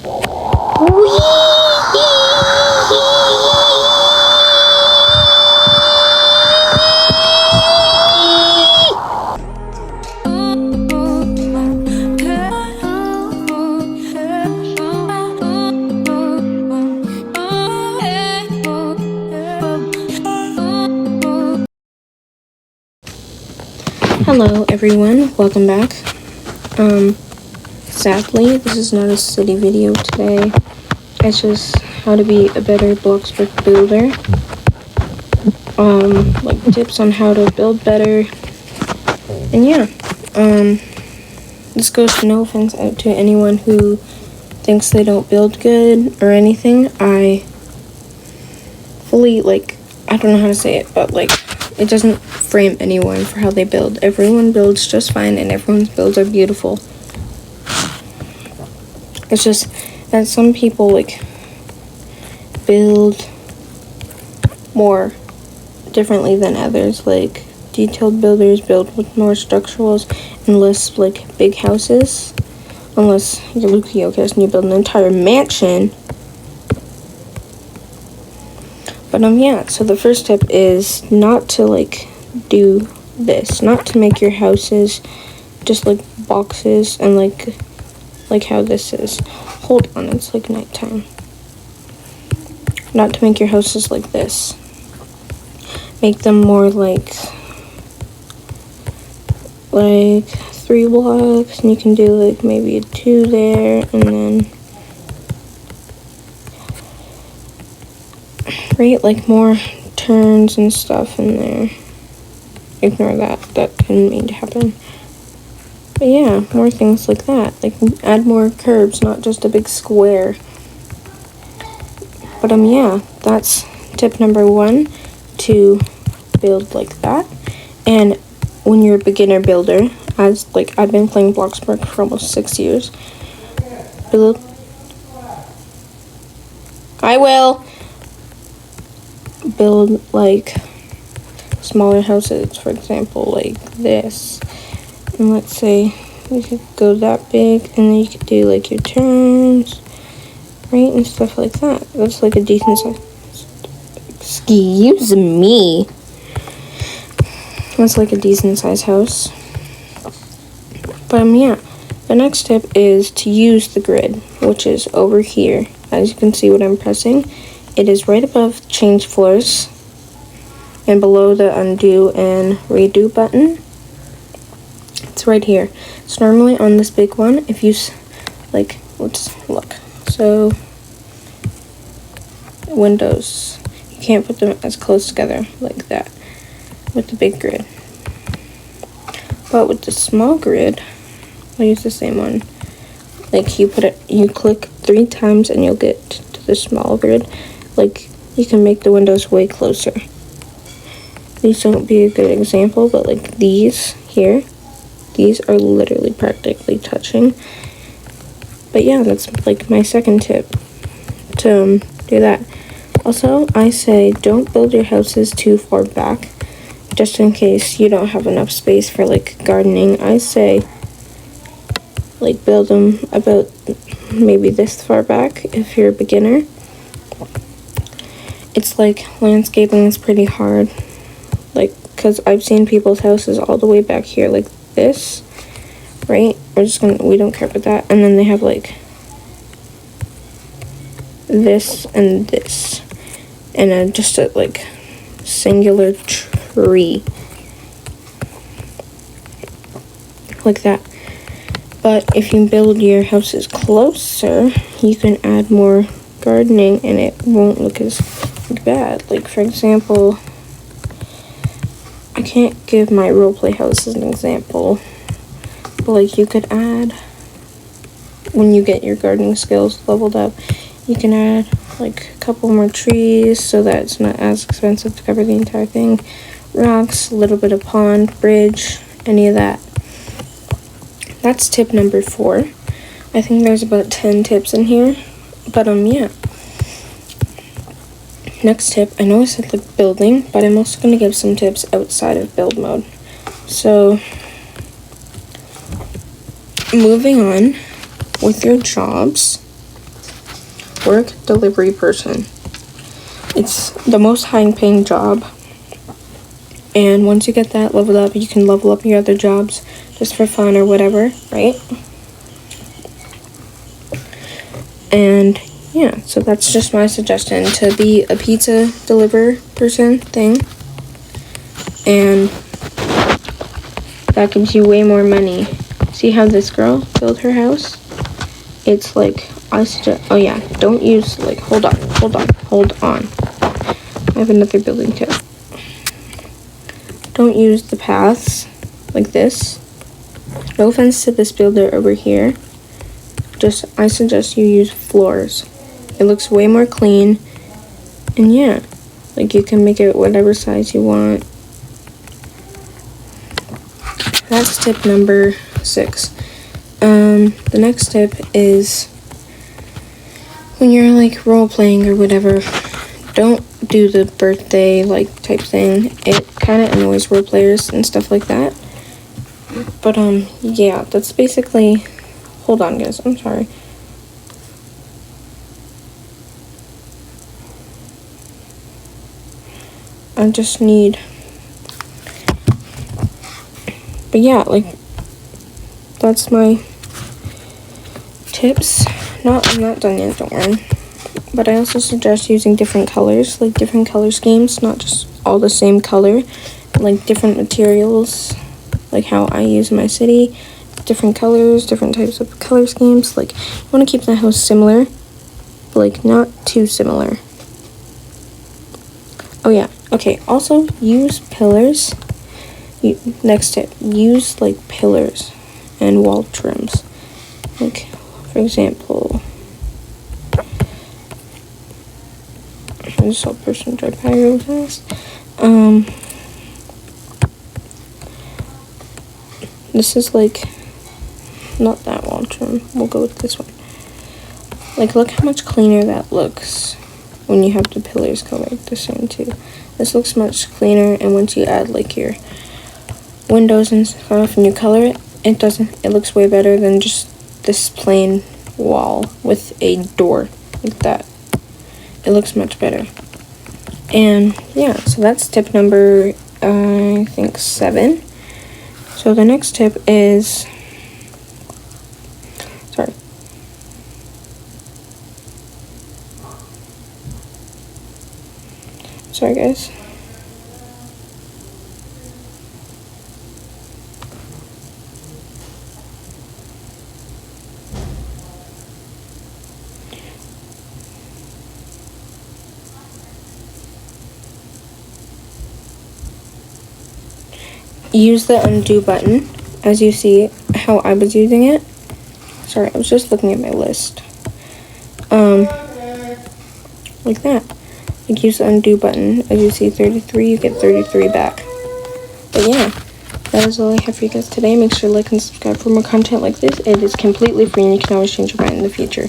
Hello everyone, welcome back. Sadly, this is not a study video today. It's just how to be a better Bloxburg builder. Like tips on how to build better. And yeah, this goes no offense out to anyone who thinks they don't build good or anything. I fully, I don't know how to say it, but it doesn't frame anyone for how they build. Everyone builds just fine and everyone's builds are beautiful. It's just that some people build more differently than others. Like detailed builders build with more structurals and less big houses. Unless you're Lucas and you build an entire mansion. But yeah, so the first tip is not to do this, not to make your houses just boxes and like how this is. Hold on, it's nighttime. Not to make your houses like this. Make them more like 3 blocks, and you can do maybe a 2 there, and then more turns and stuff in there. Ignore that didn't mean to happen. But yeah, more things like that. Add more curves, not just a big square. But yeah, that's tip number 1, to build like that. And when you're a beginner builder, as I've been playing Bloxburg for almost 6 years, build. I will build smaller houses, for example, like this. And let's say you could go that big, and then you could do your turns, right, and stuff like that. That's a decent size. Excuse me. That's a decent size house. But yeah, the next tip is to use the grid, which is over here. As you can see what I'm pressing, it is right above change floors and below the undo and redo button. It's right here. It's normally on this big one. If you let's look. So windows, you can't put them as close together like that with the big grid. But with the small grid, I'll use the same one. You click 3 times and you'll get to the small grid. You can make the windows way closer. These don't be a good example, but these here, these are literally practically touching. But yeah, that's my second tip, to do that. Also, I say don't build your houses too far back, just in case you don't have enough space for gardening. I say build them about maybe this far back if you're a beginner. It's landscaping is pretty hard, because I've seen people's houses all the way back here like this, right? We don't care about that. And then they have this and this, and just a singular tree like that. But if you build your houses closer, you can add more gardening and it won't look as bad. For example, I can't give my roleplay house as an example, but you could add, when you get your gardening skills leveled up, you can add a couple more trees so that it's not as expensive to cover the entire thing. Rocks, a little bit of pond, bridge, any of that. That's tip number 4. I think there's about 10 tips in here, but yeah. Next tip, I know I said building, but I'm also going to give some tips outside of build mode. So, moving on with your jobs, work delivery person. It's the most high-paying job. And once you get that leveled up, you can level up your other jobs just for fun or whatever, right? And yeah, so that's just my suggestion, to be a pizza deliver person thing. And that gives you way more money. See how this girl built her house? It's like, I suggest, oh yeah, don't use, like, hold on. I have another building tip. Don't use the paths like this. No offense to this builder over here. I suggest you use floors. It looks way more clean. And yeah, like you can make it whatever size you want. That's tip number 6. The next tip is when you're like role playing or whatever, don't do the birthday like type thing. It kind of annoys role players and stuff like that. But yeah, that's basically. Hold on, guys. I'm sorry. I just need. But yeah, like that's my tips. I'm not done yet, don't worry. But I also suggest using different colors, like different color schemes, not just all the same color, like different materials, like how I use in my city, different colors, different types of color schemes. Like, you want to keep the house similar, but like not too similar. Oh yeah, okay, also use pillars. Next tip, use like pillars and wall trims. Like, for example, I just saw a person drive by real fast. This is like, not that wall trim. We'll go with this one. Like, look how much cleaner that looks when you have the pillars colored the same too. This looks much cleaner, and once you add like your windows and stuff and you color it, it looks way better than just this plain wall with a door like that. It looks much better. And yeah, so that's tip number I think 7. So the next tip is, sorry guys. Use the undo button, as you see how I was using it. Sorry, I was just looking at my list. Like that. Like, use the undo button. As you see 33, you get 33 back. But yeah, that is all I have for you guys today. Make sure to like and subscribe for more content like this. It is completely free and you can always change your mind in the future.